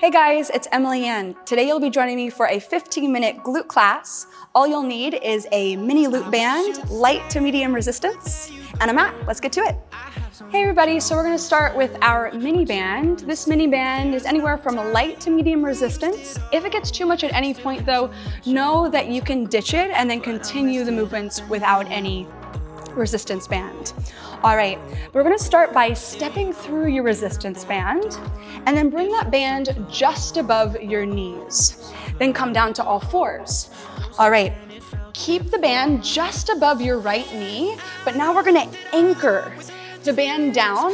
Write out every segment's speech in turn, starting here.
Hey guys, it's Emily Ann. Today you'll be joining me for a 15-minute glute class. All you'll need is a mini loop band, light to medium resistance, and a mat. Let's get to it. Hey everybody, so we're gonna start with our mini band. This mini band is anywhere from a light to medium resistance. If it gets too much at any point though, know that you can ditch it and then continue the movements without any resistance band. All right, we're gonna start by stepping through your resistance band and then bring that band just above your knees. Then come down to all fours. All right, keep the band just above your right knee, but now we're gonna anchor the band down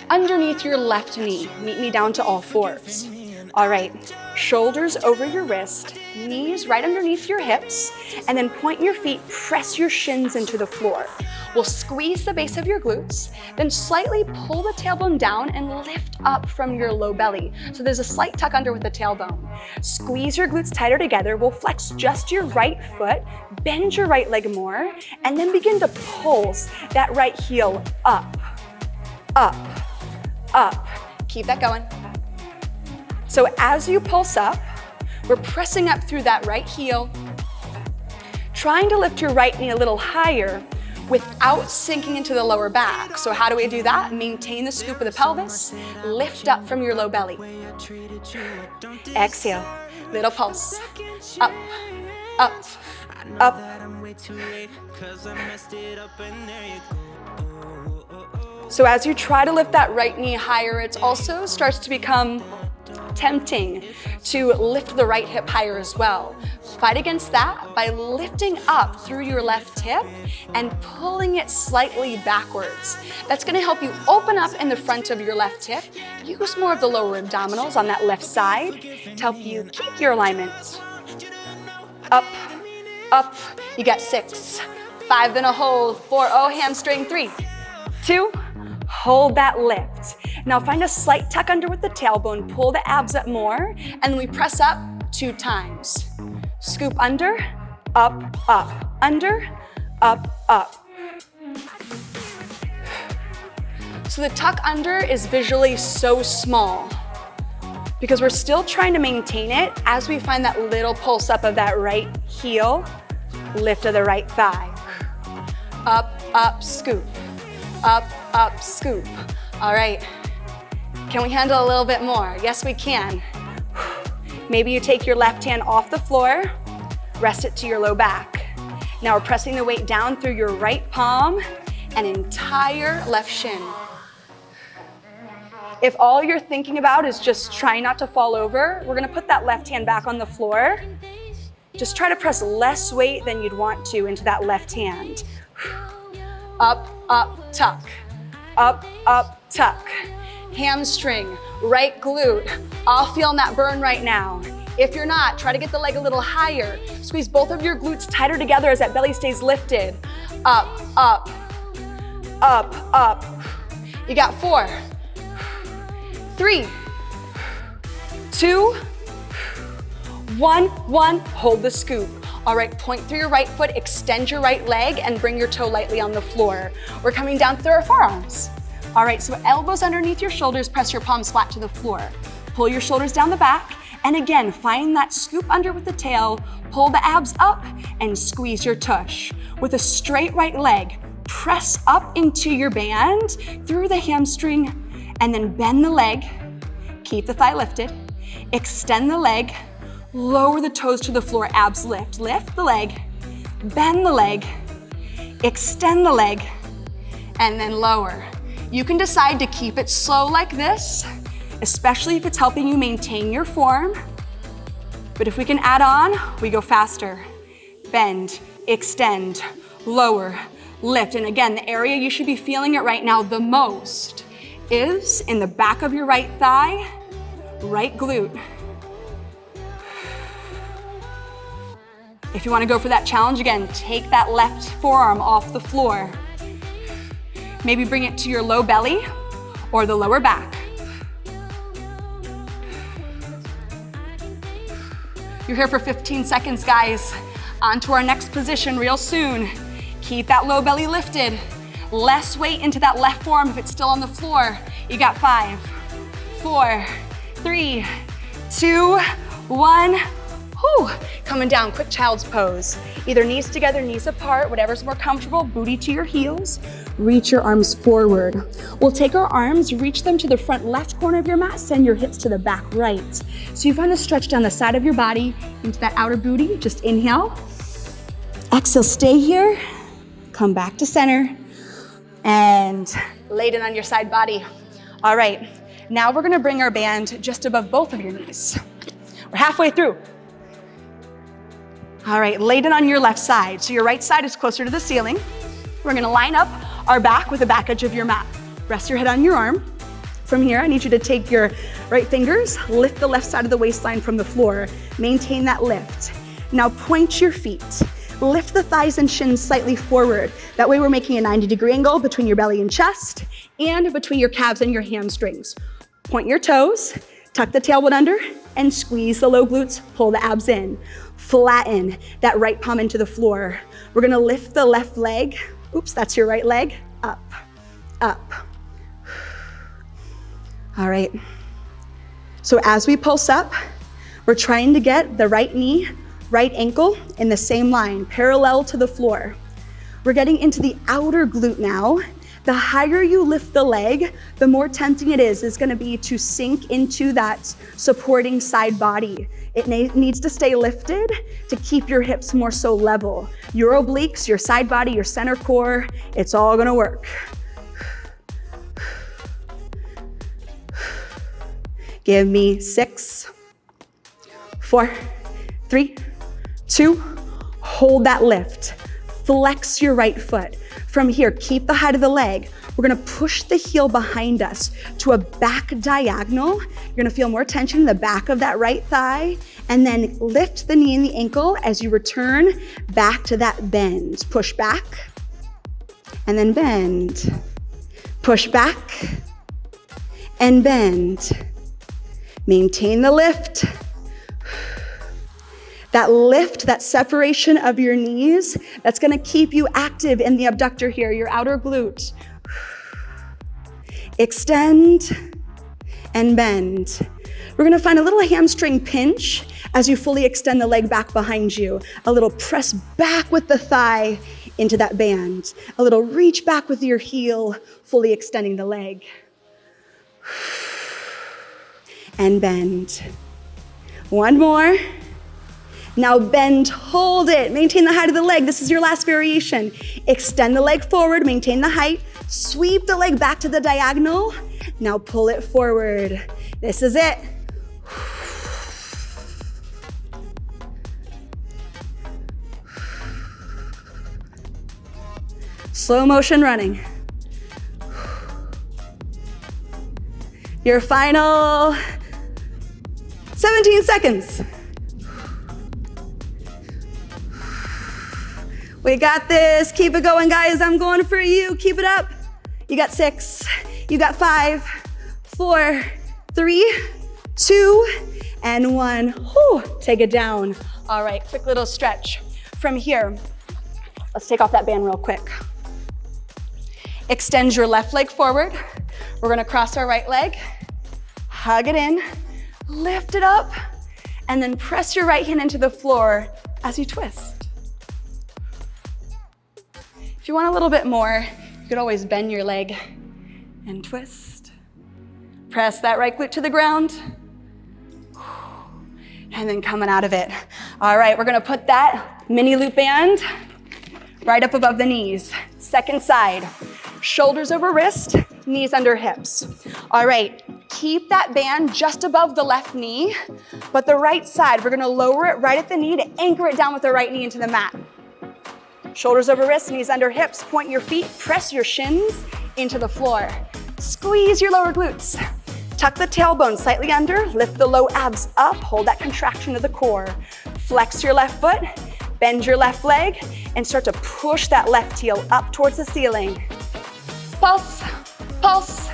underneath your left knee. Meet me down to all fours. All right, shoulders over your wrist, knees right underneath your hips, and then point your feet, press your shins into the floor. We'll squeeze the base of your glutes, then slightly pull the tailbone down and lift up from your low belly. So there's a slight tuck under with the tailbone. Squeeze your glutes tighter together. We'll flex just your right foot, bend your right leg more, and then begin to pulse that right heel up, up, up. Keep that going. So as you pulse up, we're pressing up through that right heel, trying to lift your right knee a little higher without sinking into the lower back. So how do we do that? Maintain the scoop of the pelvis, lift up from your low belly. Exhale, little pulse, up, up, up. So as you try to lift that right knee higher, it also starts to become tempting to lift the right hip higher as well. Fight against that by lifting up through your left hip and pulling it slightly backwards. That's going to help you open up in the front of your left hip. Use more of the lower abdominals on that left side to help you keep your alignment. Up, up. You got 6, 5, then a hold, 4, oh, hamstring, 3, 2, hold that lift. Now find a slight tuck under with the tailbone, pull the abs up more, and then we press up 2 times. Scoop under, up, up, under, up, up. So the tuck under is visually so small because we're still trying to maintain it as we find that little pulse up of that right heel, lift of the right thigh. Up, up, scoop. Up, up, scoop. All right. Can we handle a little bit more? Yes, we can. Maybe you take your left hand off the floor, rest it to your low back. Now we're pressing the weight down through your right palm and entire left shin. If all you're thinking about is just trying not to fall over, we're gonna put that left hand back on the floor. Just try to press less weight than you'd want to into that left hand. Up, up, tuck. Up, up, tuck. Hamstring, right glute, all feeling that burn right now. If you're not, try to get the leg a little higher. Squeeze both of your glutes tighter together as that belly stays lifted. Up, up, up, up. You got 4, 3, 2, 1, 1. Hold the scoop. All right, point through your right foot, extend your right leg, and bring your toe lightly on the floor. We're coming down through our forearms. All right, so elbows underneath your shoulders, press your palms flat to the floor. Pull your shoulders down the back, and again, find that scoop under with the tail, pull the abs up, and squeeze your tush. With a straight right leg, press up into your band, through the hamstring, and then bend the leg, keep the thigh lifted, extend the leg, lower the toes to the floor, abs lift. Lift the leg, bend the leg, extend the leg, and then lower. You can decide to keep it slow like this, especially if it's helping you maintain your form. But if we can add on, we go faster. Bend, extend, lower, lift. And again, the area you should be feeling it right now the most is in the back of your right thigh, right glute. If you want to go for that challenge again, take that left forearm off the floor. Maybe bring it to your low belly or the lower back. You're here for 15 seconds, guys. On to our next position real soon. Keep that low belly lifted. Less weight into that left forearm if it's still on the floor. You got 5, 4, 3, 2, 1. Whew. Coming down, quick child's pose. Either knees together, knees apart, whatever's more comfortable, booty to your heels. Reach your arms forward. We'll take our arms, reach them to the front left corner of your mat, send your hips to the back right. So you find a stretch down the side of your body into that outer booty. Just inhale. Exhale, stay here. Come back to center. And lay down on your side body. All right, now we're gonna bring our band just above both of your knees. We're halfway through. All right, lay down on your left side. So your right side is closer to the ceiling. We're gonna line up our back with the back edge of your mat. Rest your head on your arm. From here, I need you to take your right fingers, lift the left side of the waistline from the floor. Maintain that lift. Now point your feet. Lift the thighs and shins slightly forward. That way we're making a 90-degree angle between your belly and chest and between your calves and your hamstrings. Point your toes, tuck the tailbone under, and squeeze the low glutes, pull the abs in. Flatten that right palm into the floor. We're gonna lift the left leg. Oops, that's your right leg. Up, up. All right. So as we pulse up, we're trying to get the right knee, right ankle in the same line, parallel to the floor. We're getting into the outer glute now. The higher you lift the leg, the more tempting it is gonna be to sink into that supporting side body. It needs to stay lifted to keep your hips more so level. Your obliques, your side body, your center core, it's all gonna work. Give me 6, 4, 3, 2, hold that lift. Flex your right foot. From here, keep the height of the leg. We're gonna push the heel behind us to a back diagonal. You're gonna feel more tension in the back of that right thigh, and then lift the knee and the ankle as you return back to that bend. Push back, and then bend. Push back, and bend. Maintain the lift. That lift, that separation of your knees, that's gonna keep you active in the abductor here, your outer glute. Extend and bend. We're gonna find a little hamstring pinch as you fully extend the leg back behind you. A little press back with the thigh into that band. A little reach back with your heel, fully extending the leg. And bend. One more. Now bend, hold it, maintain the height of the leg. This is your last variation. Extend the leg forward, maintain the height, sweep the leg back to the diagonal. Now pull it forward. This is it. Slow motion running. Your final 17 seconds. We got this. Keep it going, guys. I'm going for you. Keep it up. You got 6. You got 5, 4, 3, 2, and 1. Whew. Take it down. All right, quick little stretch. From here, let's take off that band real quick. Extend your left leg forward. We're gonna cross our right leg, hug it in, lift it up, and then press your right hand into the floor as you twist. If you want a little bit more, you could always bend your leg and twist. Press that right glute to the ground. And then coming out of it. All right, we're gonna put that mini loop band right up above the knees. Second side, shoulders over wrist, knees under hips. All right, keep that band just above the left knee, but the right side, we're gonna lower it right at the knee to anchor it down with the right knee into the mat. Shoulders over wrists, knees under hips, point your feet, press your shins into the floor. Squeeze your lower glutes. Tuck the tailbone slightly under, lift the low abs up, hold that contraction of the core. Flex your left foot, bend your left leg, and start to push that left heel up towards the ceiling. Pulse, pulse.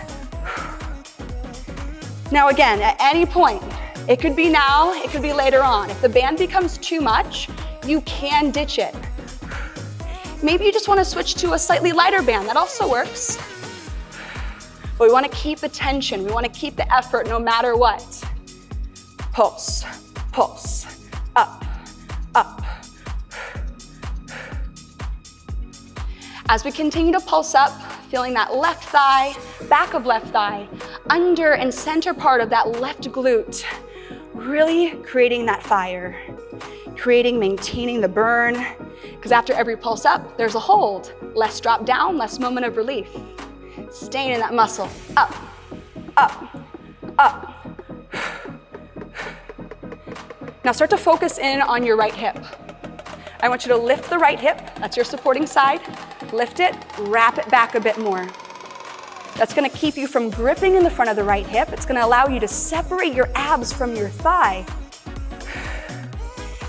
Now again, at any point, it could be now, it could be later on. If the band becomes too much, you can ditch it. Maybe you just want to switch to a slightly lighter band. That also works. But we want to keep the tension. We want to keep the effort no matter what. Pulse, pulse, up, up. As we continue to pulse up, feeling that left thigh, back of left thigh, under and center part of that left glute, really creating that fire, maintaining the burn, because after every pulse up, there's a hold. Less drop down, less moment of relief. Staying in that muscle, up, up, up. Now start to focus in on your right hip. I want you to lift the right hip, that's your supporting side. Lift it, wrap it back a bit more. That's gonna keep you from gripping in the front of the right hip. It's gonna allow you to separate your abs from your thigh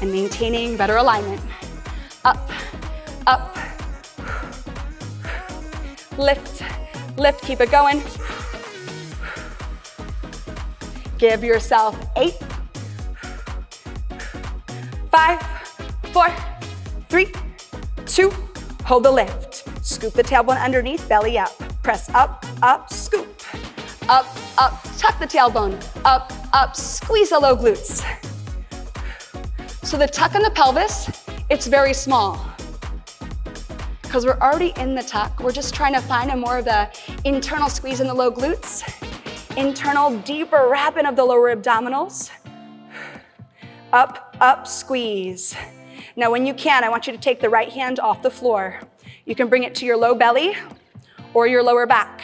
and maintaining better alignment. Up, up. Lift, lift, keep it going. Give yourself 8, 5, 4, 3, 2, hold the lift. Scoop the tailbone underneath, belly up. Press up, up, scoop. Up, up, tuck the tailbone. Up, up, squeeze the low glutes. So the tuck in the pelvis, it's very small. Because we're already in the tuck, we're just trying to find a more of the internal squeeze in the low glutes, internal deeper wrapping of the lower abdominals. Up, up, squeeze. Now when you can, I want you to take the right hand off the floor. You can bring it to your low belly or your lower back.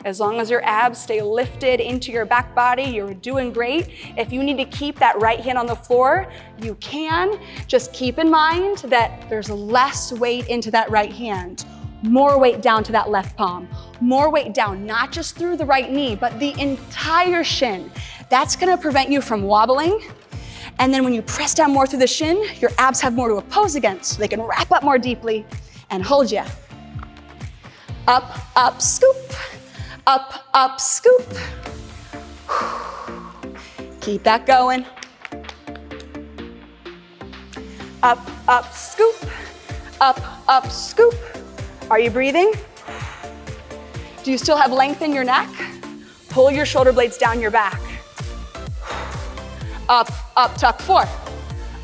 As long as your abs stay lifted into your back body, you're doing great. If you need to keep that right hand on the floor, you can. Just keep in mind that there's less weight into that right hand. More weight down to that left palm. More weight down, not just through the right knee, but the entire shin. That's gonna prevent you from wobbling. And then when you press down more through the shin, your abs have more to oppose against, so they can wrap up more deeply and hold you. Up, up, scoop. Up, up, scoop. Keep that going. Up, up, scoop. Up, up, scoop. Are you breathing? Do you still have length in your neck? Pull your shoulder blades down your back. Up, up, tuck 4.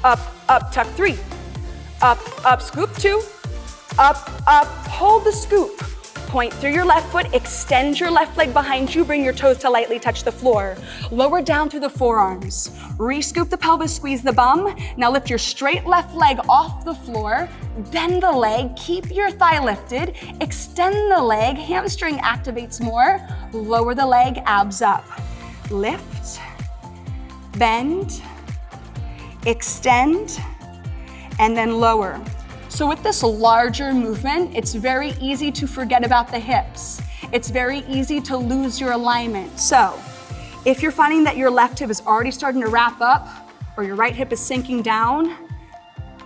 Up, tuck 3. Up, scoop 2. Up, hold the scoop. Point through your left foot, extend your left leg behind you, bring your toes to lightly touch the floor. Lower down through the forearms. Re-scoop the pelvis, squeeze the bum. Now lift your straight left leg off the floor, bend the leg, keep your thigh lifted, extend the leg, hamstring activates more, lower the leg, abs up. Lift, bend, extend, and then lower. So with this larger movement, it's very easy to forget about the hips. It's very easy to lose your alignment. So if you're finding that your left hip is already starting to wrap up or your right hip is sinking down,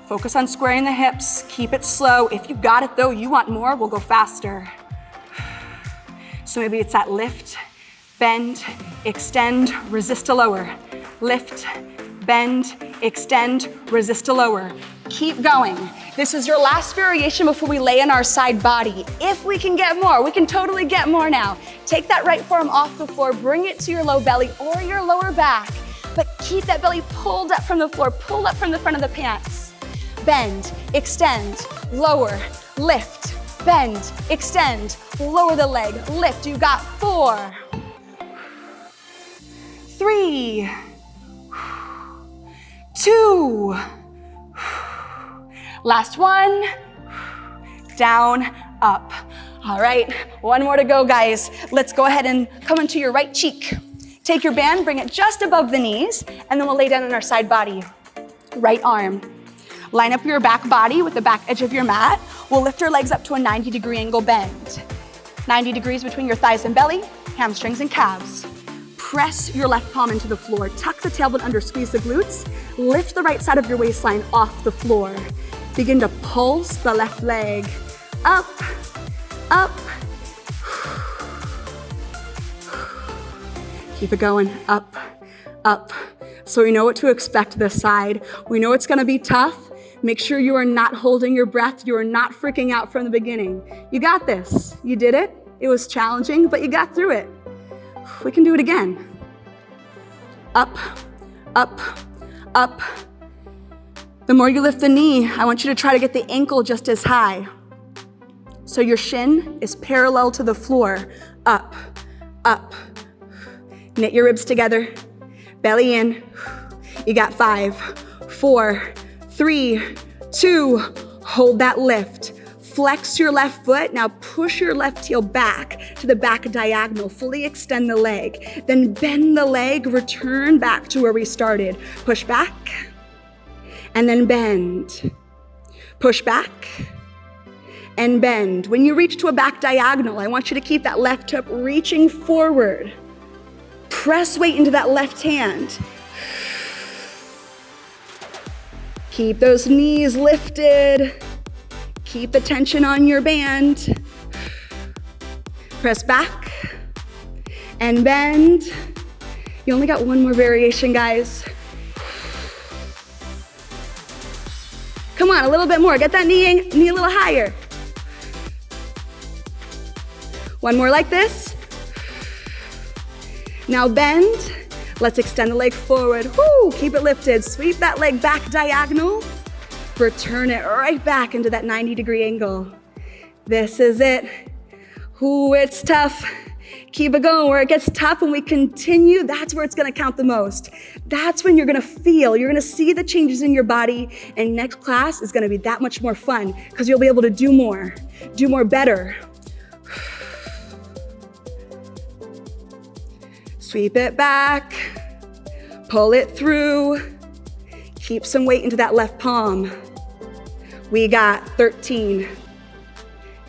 focus on squaring the hips, keep it slow. If you got it though, you want more, we'll go faster. So maybe it's that lift, bend, extend, resist to lower. Lift, bend, extend, resist to lower. Keep going. This is your last variation before we lay in our side body. If we can get more, we can totally get more now. Take that right forearm off the floor, bring it to your low belly or your lower back, but keep that belly pulled up from the floor, pulled up from the front of the pants. Bend, extend, lower, lift, bend, extend, lower the leg, lift. You got 4, 3, 2, last one, down, up. All right, one more to go, guys. Let's go ahead and come into your right cheek. Take your band, bring it just above the knees, and then we'll lay down on our side body. Right arm. Line up your back body with the back edge of your mat. We'll lift our legs up to a 90-degree angle bend. 90 degrees between your thighs and belly, hamstrings and calves. Press your left palm into the floor. Tuck the tailbone under, squeeze the glutes. Lift the right side of your waistline off the floor. Begin to pulse the left leg. Up, up. Keep it going, up, up. So we know what to expect this side. We know it's gonna be tough. Make sure you are not holding your breath. You are not freaking out from the beginning. You got this, you did it. It was challenging, but you got through it. We can do it again. Up, up, up. The more you lift the knee, I want you to try to get the ankle just as high. So your shin is parallel to the floor. Up, up. Knit your ribs together. Belly in. You got 5, 4, 3, 2. Hold that lift. Flex your left foot. Now push your left heel back to the back diagonal. Fully extend the leg. Then bend the leg. Return back to where we started. Push back. And then bend. Push back. And bend. When you reach to a back diagonal, I want you to keep that left hip reaching forward. Press weight into that left hand. Keep those knees lifted. Keep the tension on your band. Press back and bend. You only got one more variation, guys. Come on, a little bit more. Get that knee a little higher. One more like this. Now bend. Let's extend the leg forward. Woo, keep it lifted. Sweep that leg back diagonal. Return it right back into that 90-degree angle. This is it. Ooh, it's tough. Keep it going. Where it gets tough and we continue, that's where it's gonna count the most. That's when you're gonna feel, you're gonna see the changes in your body, and next class is gonna be that much more fun because you'll be able to do more better. Sweep it back, pull it through, keep some weight into that left palm. We got 13,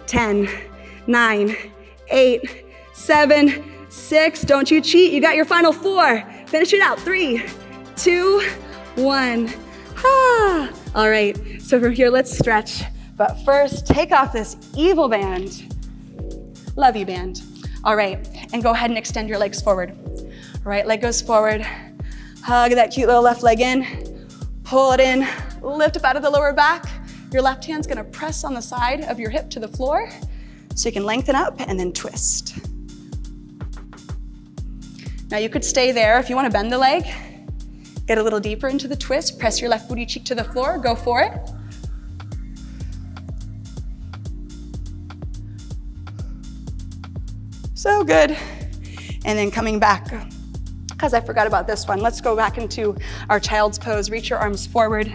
10, 9, 8, 7, 6. Don't you cheat, you got your final 4. Finish it out, 3, 2, 1. Ah. All right, so from here, let's stretch. But first, take off this evil band. Love you, band. All right, and go ahead and extend your legs forward. Right leg goes forward. Hug that cute little left leg in. Pull it in, lift up out of the lower back. Your left hand's gonna press on the side of your hip to the floor so you can lengthen up and then twist. Now you could stay there. If you wanna bend the leg, get a little deeper into the twist, press your left booty cheek to the floor, go for it. So good. And then coming back, because I forgot about this one, let's go back into our child's pose. Reach your arms forward.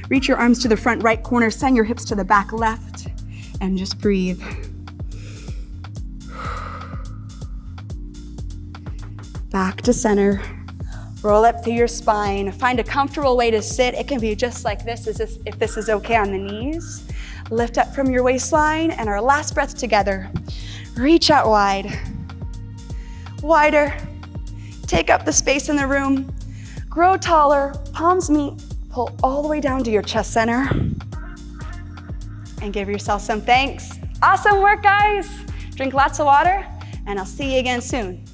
Reach your arms to the front right corner, send your hips to the back left, and just breathe. Back to center. Roll up through your spine. Find a comfortable way to sit. It can be just like this, if this is okay on the knees. Lift up from your waistline, and our last breath together. Reach out wide. Wider. Take up the space in the room. Grow taller, palms meet. Pull all the way down to your chest center. And give yourself some thanks. Awesome work, guys. Drink lots of water, and I'll see you again soon.